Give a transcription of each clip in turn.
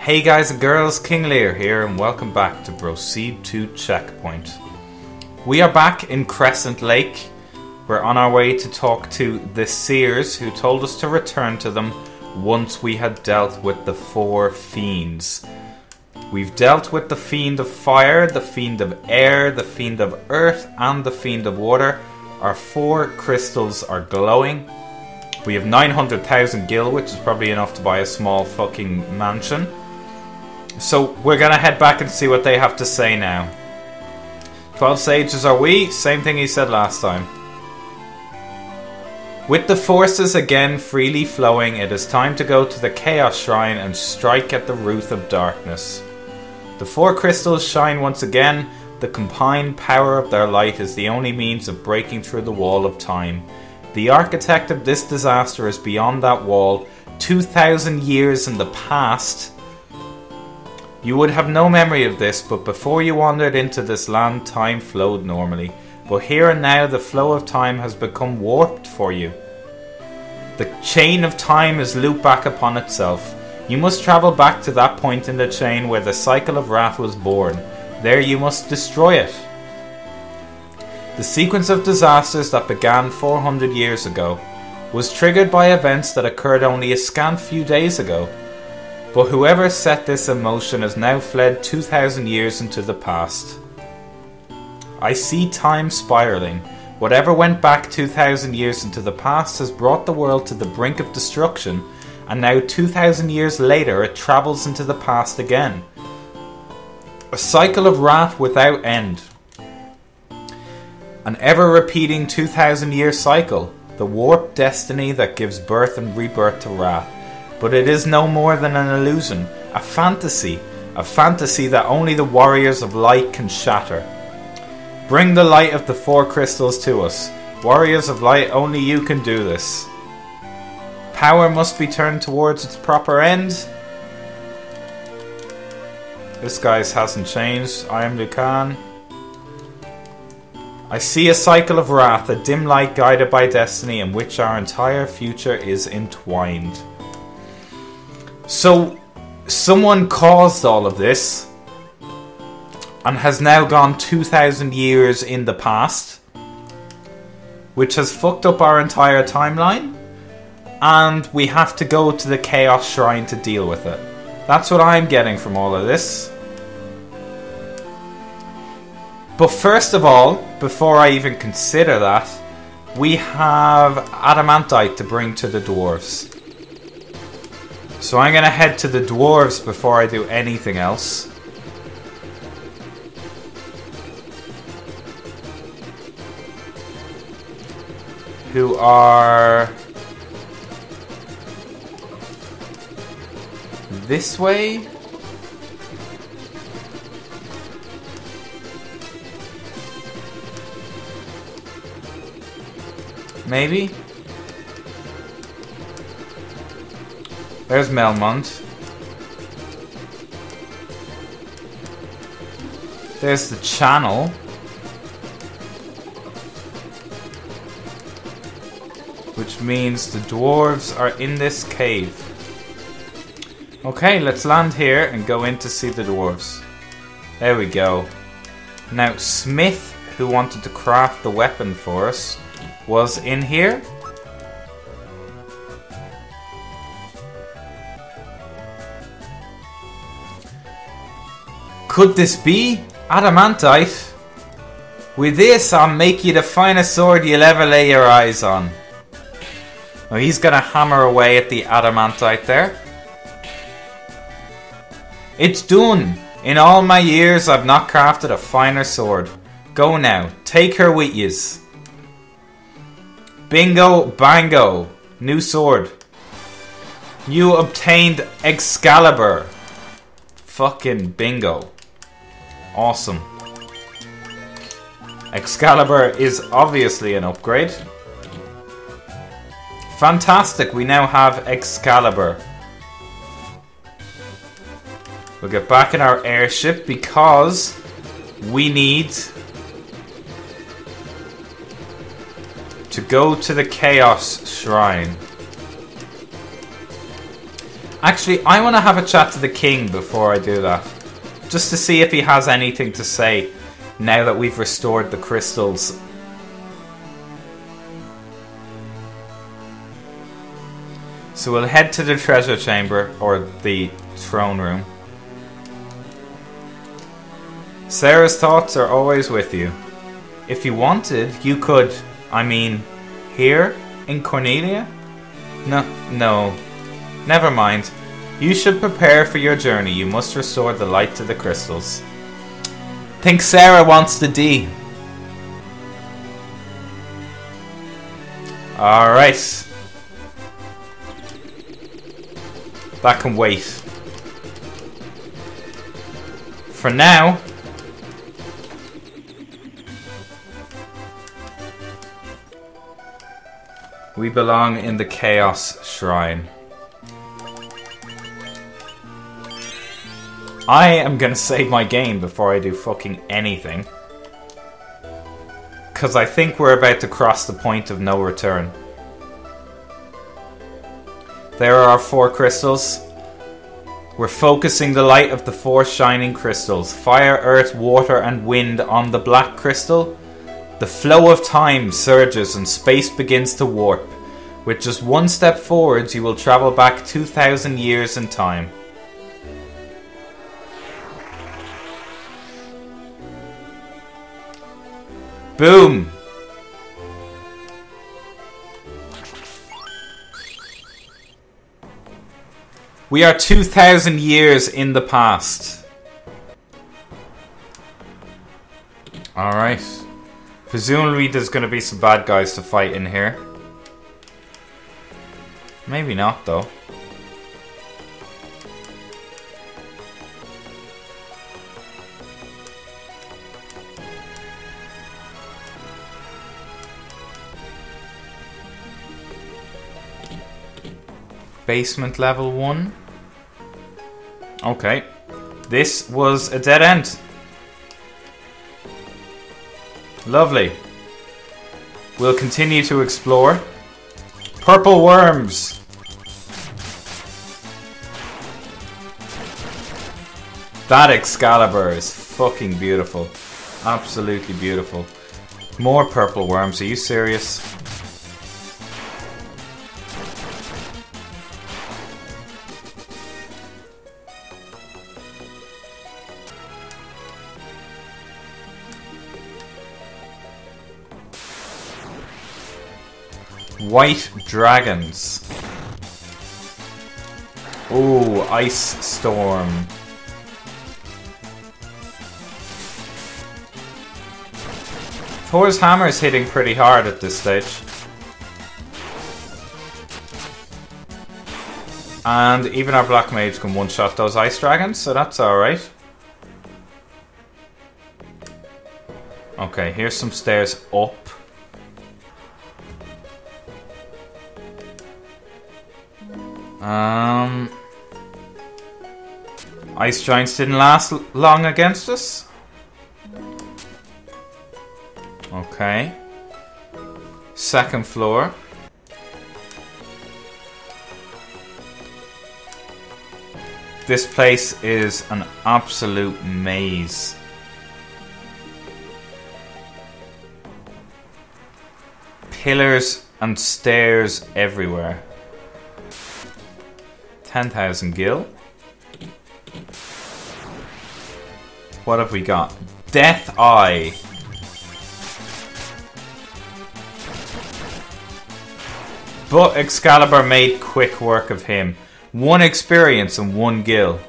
Hey guys and girls, King Lear here and welcome back to Proceed to Checkpoint. We are back in Crescent Lake. We're on our way to talk to the Seers who told us to return to them once we had dealt with the 4 fiends. We've dealt with the Fiend of Fire, the Fiend of Air, the Fiend of Earth and the Fiend of Water. Our 4 crystals are glowing. We have 900,000 gil, which is probably enough to buy a small fucking mansion. So we're gonna head back and see what they have to say now. 12 sages are we, same thing he said last time. With the forces again freely flowing, it is time to go to the Chaos Shrine and strike at the root of darkness. The 4 crystals shine once again. The combined power of their light is the only means of breaking through the wall of time. The architect of this disaster is beyond that wall, 2,000 years in the past. You would have no memory of this, but before you wandered into this land, time flowed normally. But here and now, the flow of time has become warped for you. The chain of time is looped back upon itself. You must travel back to that point in the chain where the cycle of wrath was born. There you must destroy it. The sequence of disasters that began 400 years ago was triggered by events that occurred only a scant few days ago. But whoever set this in motion has now fled 2,000 years into the past. I see time spiraling. Whatever went back 2,000 years into the past has brought the world to the brink of destruction, and now 2,000 years later it travels into the past again. A cycle of wrath without end. An ever-repeating 2,000-year cycle. The warped destiny that gives birth and rebirth to wrath. But it is no more than an illusion, a fantasy that only the warriors of light can shatter. Bring the light of the 4 crystals to us. Warriors of light, only you can do this. Power must be turned towards its proper end. This guy's hasn't changed. I am Lucan. I see a cycle of wrath, a dim light guided by destiny in which our entire future is entwined. So, someone caused all of this and has now gone 2,000 years in the past, which has fucked up our entire timeline, and we have to go to the Chaos Shrine to deal with it. That's what I'm getting from all of this. But first of all, before I even consider that, we have adamantite to bring to the dwarves. So I'm going to head to the dwarves before I do anything else. Who are this way? Maybe? There's Melmont. There's the channel. Which means the dwarves are in this cave. Okay, let's land here and go in to see the dwarves. There we go. Now, Smith, who wanted to craft the weapon for us, was in here. Could this be adamantite? With this, I'll make you the finest sword you'll ever lay your eyes on. Now he's gonna hammer away at the adamantite there. It's done. In all my years, I've not crafted a finer sword. Go now, take her with yous. Bingo, bango. New sword. You obtained Excalibur. Fucking bingo. Awesome. Excalibur is obviously an upgrade. Fantastic, we now have Excalibur. We'll get back in our airship because we need to go to the Chaos Shrine. Actually, I want to have a chat to the king before I do that. Just to see if he has anything to say now that we've restored the crystals. So we'll head to the treasure chamber, or the throne room. Sarah's thoughts are always with you. If you wanted, you could, I mean, here in Cornelia? No, never mind. You should prepare for your journey. You must restore the light to the crystals. Think Sarah wants the D. Alright. That can wait. For now, we belong in the Chaos Shrine. I am gonna save my game before I do fucking anything. Because I think we're about to cross the point of no return. There are our 4 crystals. We're focusing the light of the 4 shining crystals. Fire, earth, water and wind on the black crystal. The flow of time surges and space begins to warp. With just one step forwards, you will travel back 2,000 years in time. Boom! We are 2,000 years in the past. Alright. Presumably there's going to be some bad guys to fight in here. Maybe not though. Basement level 1. Okay. This was a dead end. Lovely. We'll continue to explore. Purple worms. That Excalibur is fucking beautiful. Absolutely beautiful. More purple worms. Are you serious? White dragons. Ooh, ice storm. Thor's hammer is hitting pretty hard at this stage. And even our black mage can one-shot those ice dragons, so that's alright. Okay, here's some stairs up. Ice giants didn't last long against us. Okay. Second floor. This place is an absolute maze. Pillars and stairs everywhere. 10,000 gil. What have we got? Death Eye. But Excalibur made quick work of him. 1 experience and 1 gil.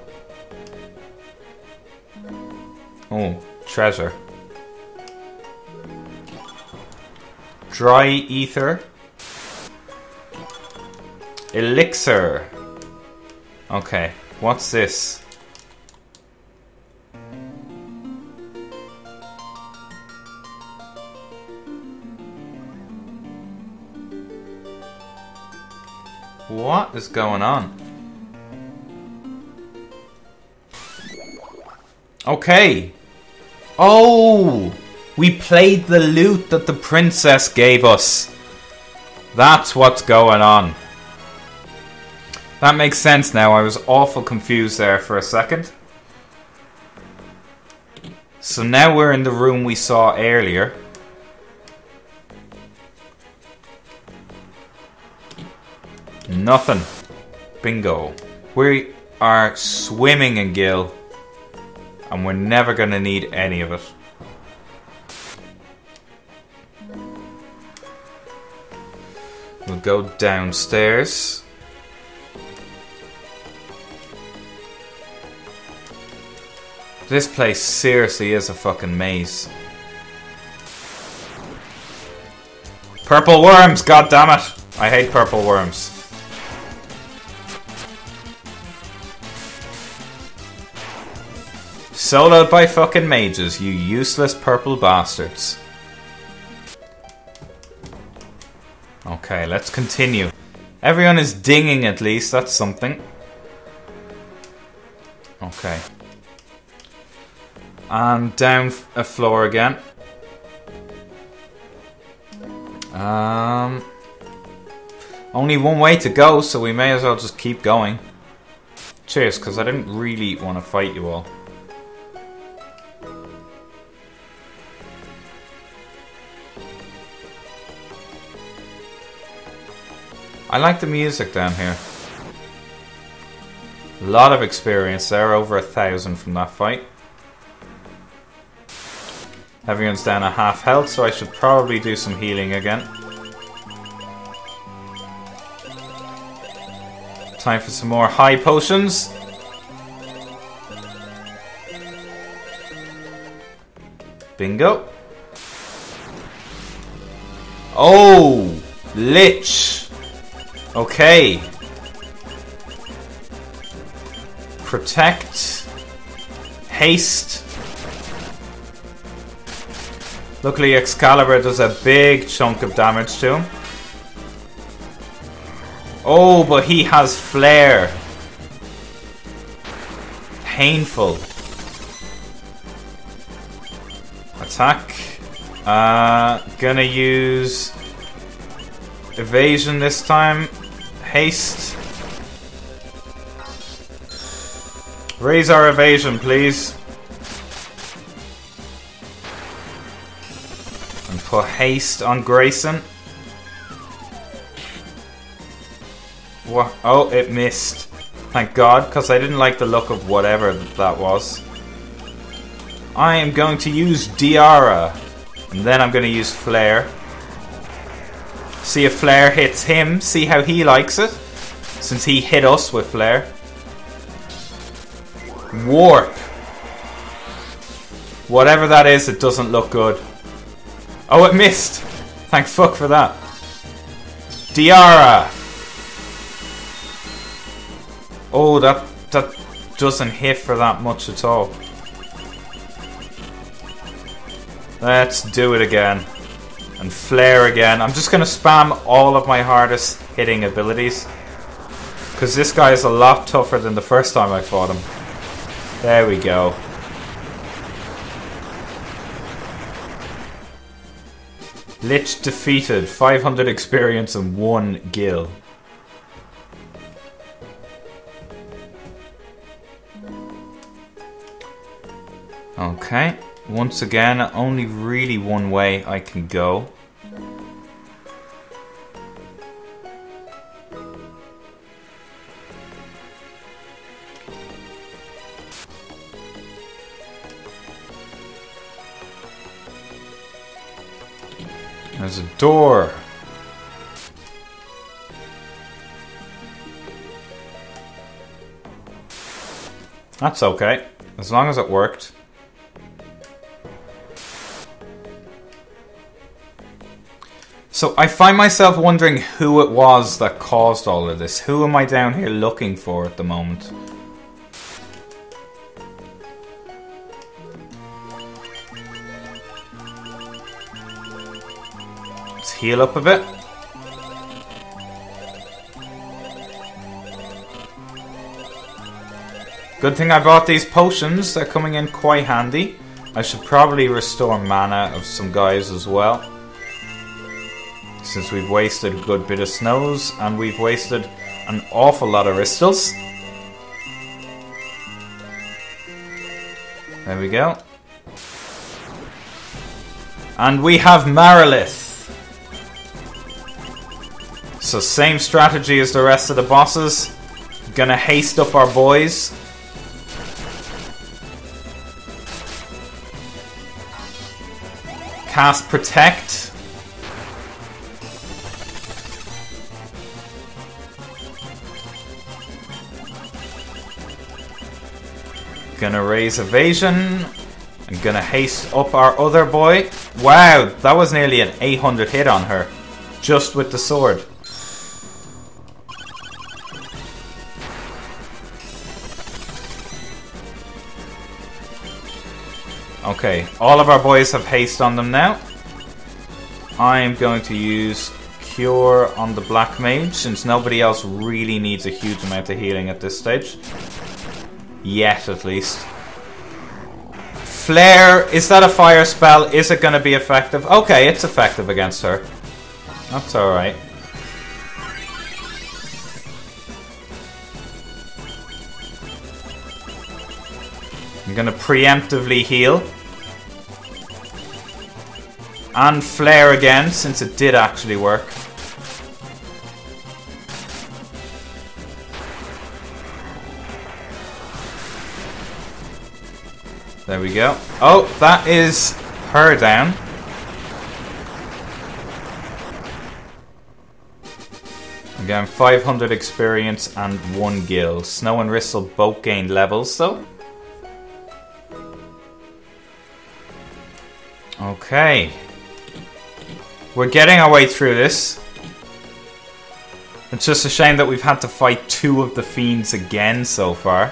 Oh, treasure. Dry ether. Elixir. Okay, what's this? What is going on? Okay. Oh! We played the lute that the princess gave us. That's what's going on. That makes sense now. I was awful confused there for a second. So now we're in the room we saw earlier. Nothing. Bingo. We are swimming in gil. And we're never going to need any of it. We'll go downstairs. This place seriously is a fucking maze. Purple worms, goddammit! I hate purple worms. Soloed by fucking mages, you useless purple bastards. Okay, let's continue. Everyone is dinging at least, that's something. Okay. And down a floor again. Only one way to go, so we may as well just keep going. Cheers, because I didn't really want to fight you all. I like the music down here. A lot of experience there, over 1,000 from that fight. Everyone's down at half health, so I should probably do some healing again. Time for some more high potions. Bingo. Oh! Lich! Okay. Protect. Haste. Luckily Excalibur does a big chunk of damage to him. Oh, but he has flare. Painful. Attack. Gonna use evasion this time. Haste. Raise our evasion, please. And put haste on Grayson. What? Oh, it missed. Thank God, because I didn't like the look of whatever that was. I am going to use Diara. And then I'm going to use Flare. See if Flare hits him. See how he likes it. Since he hit us with Flare. Warp. Whatever that is, it doesn't look good. Oh, it missed. Thank fuck for that. Diara. Oh, that doesn't hit for that much at all. Let's do it again. And flare again. I'm just going to spam all of my hardest hitting abilities. Because this guy is a lot tougher than the first time I fought him. There we go. Lich defeated. 500 experience and 1 gil. Okay. Once again, only really one way I can go. There's a door. That's okay, as long as it worked. So I find myself wondering who it was that caused all of this. Who am I down here looking for at the moment? Let's heal up a bit. Good thing I bought these potions. They're coming in quite handy. I should probably restore mana of some guys as well. Since we've wasted a good bit of snows and we've wasted an awful lot of Ristles. There we go. And we have Marilith. So same strategy as the rest of the bosses. Gonna haste up our boys. Cast Protect. Gonna raise Evasion. I'm gonna haste up our other boy. Wow, that was nearly an 800 hit on her. Just with the sword. Okay, all of our boys have haste on them now. I'm going to use Cure on the Black Mage, since nobody else really needs a huge amount of healing at this stage. Yet, at least. Flare, is that a fire spell? Is it going to be effective? Okay, it's effective against her. That's alright. I'm going to preemptively heal. And flare again, since it did actually work. There we go. Oh, that is her down. Again, 500 experience and 1 gil. Snow and Ristle both gained levels, though. Okay. We're getting our way through this. It's just a shame that we've had to fight 2 of the fiends again so far.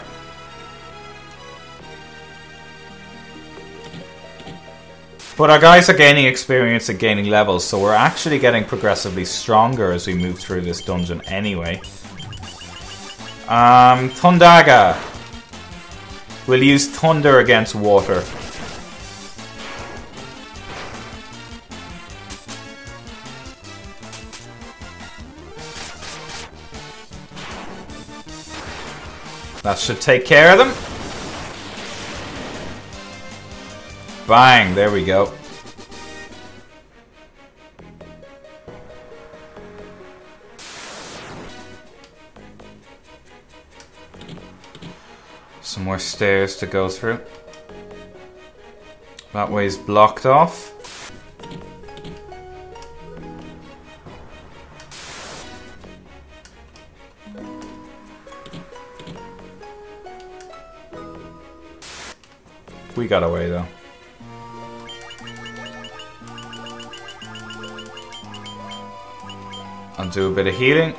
But our guys are gaining experience and gaining levels, so we're actually getting progressively stronger as we move through this dungeon anyway. Thundaga. We'll use Thunder against Water. That should take care of them. Bang, there we go. Some more stairs to go through. That way's blocked off. We got away though. I'll do a bit of healing.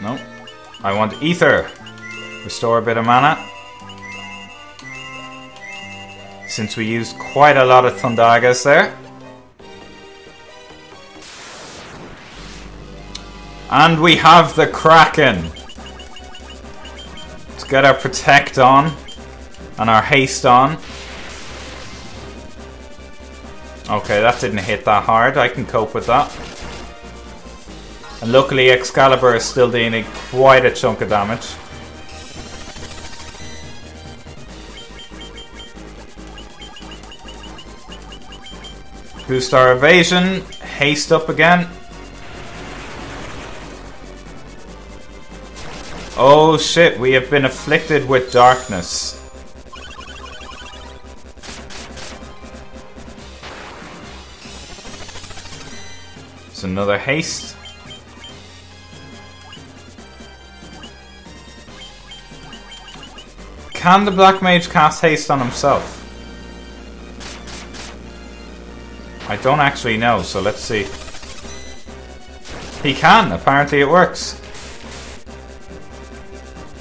No. I want Ether. Restore a bit of mana. Since we used quite a lot of Thundagas there. And we have the Kraken. Let's get our Protect on. And our Haste on. Okay, that didn't hit that hard. I can cope with that. And luckily Excalibur is still dealing quite a chunk of damage. Boost our evasion. Haste up again. Oh shit, we have been afflicted with darkness. There's another haste. Can the Black Mage cast haste on himself? I don't actually know, so let's see. He can, apparently it works.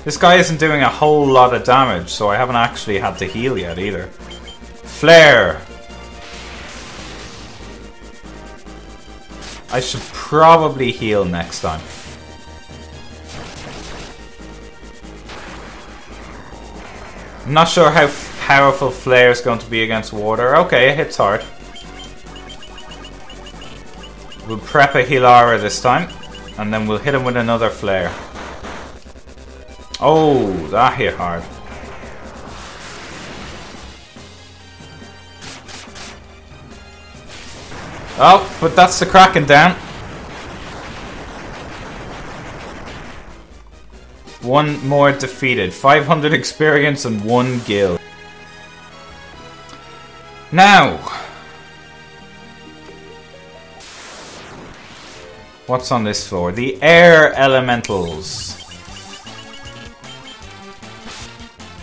This guy isn't doing a whole lot of damage, so I haven't actually had to heal yet either. Flare! I should probably heal next time. I'm not sure powerful flare is going to be against water. Okay, it hits hard. We'll prep a Hilara this time, and then we'll hit him with another flare. Oh, that hit hard. Oh, but that's the Kraken down. One more defeated. 500 experience and 1 gil. Now, what's on this floor? The air elementals.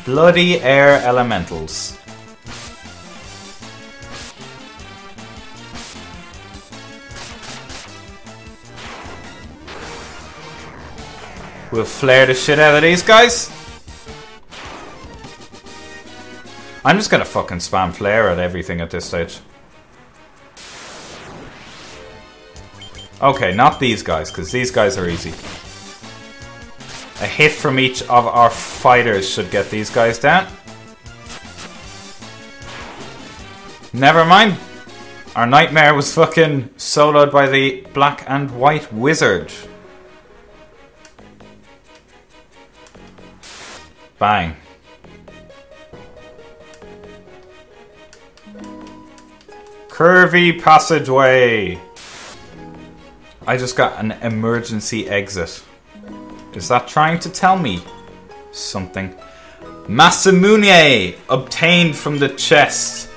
Bloody air elementals. We'll flare the shit out of these guys. I'm just gonna fucking spam flare at everything at this stage. Okay, not these guys, because these guys are easy. A hit from each of our fighters should get these guys down. Never mind. Our nightmare was fucking soloed by the black and white wizard. Bang. Curvy passageway. I just got an emergency exit. Is that trying to tell me something? Masamune obtained from the chest.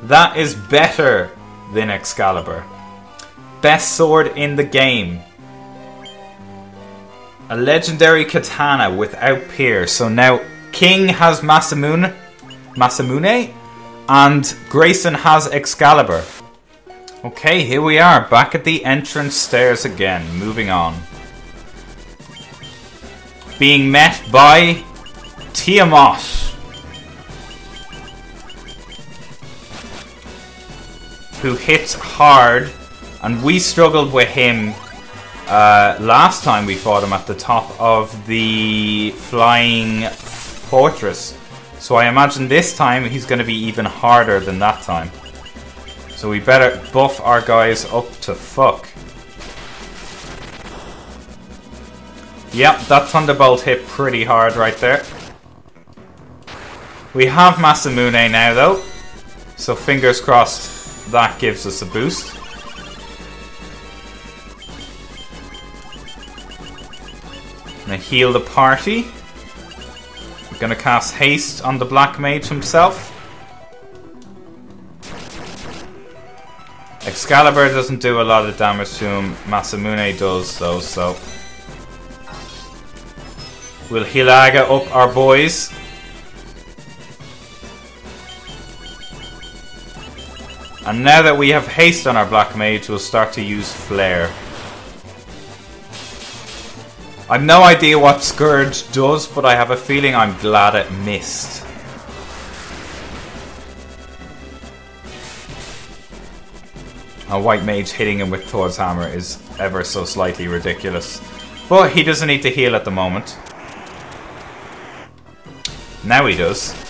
That is better than Excalibur. Best sword in the game. A legendary katana without peer. So now King has Masamune, and Grayson has Excalibur. Okay, here we are, back at the entrance stairs again, moving on. Being met by Tiamat. Who hits hard, and we struggled with him last time we fought him at the top of the flying fortress. So I imagine this time he's going to be even harder than that time. So we better buff our guys up to fuck. Yep, that Thunderbolt hit pretty hard right there. We have Masamune now though, so fingers crossed that gives us a boost. Gonna heal the party. I'm gonna cast haste on the Black Mage himself. Excalibur doesn't do a lot of damage to him. Masamune does though, so we'll Hilaga up our boys. And now that we have haste on our Black Mage, we'll start to use Flare. I've no idea what Scourge does, but I have a feeling I'm glad it missed. A White Mage hitting him with Thor's Hammer is ever so slightly ridiculous. But he doesn't need to heal at the moment. Now he does.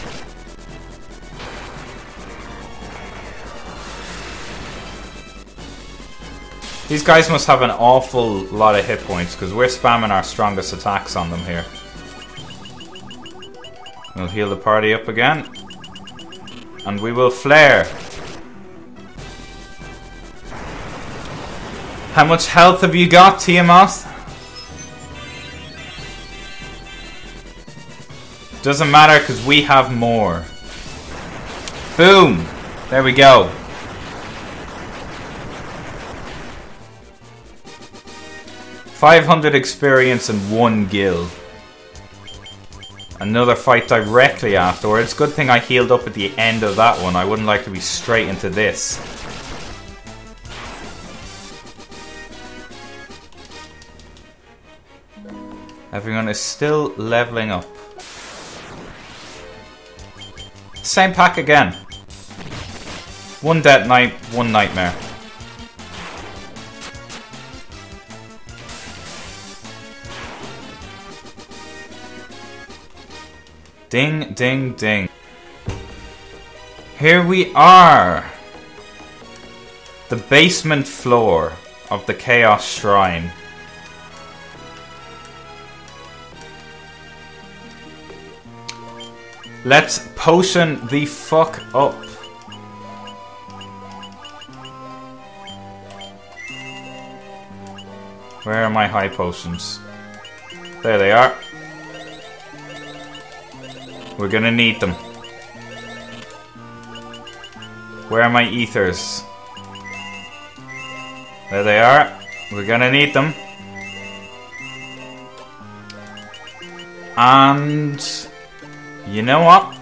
These guys must have an awful lot of hit points because we're spamming our strongest attacks on them here. We'll heal the party up again. And we will flare. How much health have you got, Tiamat? Doesn't matter because we have more. Boom! There we go. .500 experience and 1 gil. Another fight directly afterwards. Good thing I healed up at the end of that one. I wouldn't like to be straight into this. Everyone is still leveling up. Same pack again. One Death Knight, one Nightmare. Ding, ding, ding. Here we are! The basement floor of the Chaos Shrine. Let's potion the fuck up. Where are my high potions? There they are. We're gonna need them. Where are my ethers? There they are. We're gonna need them. And you know what?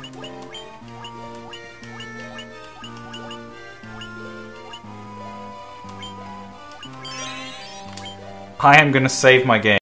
I am gonna save my game.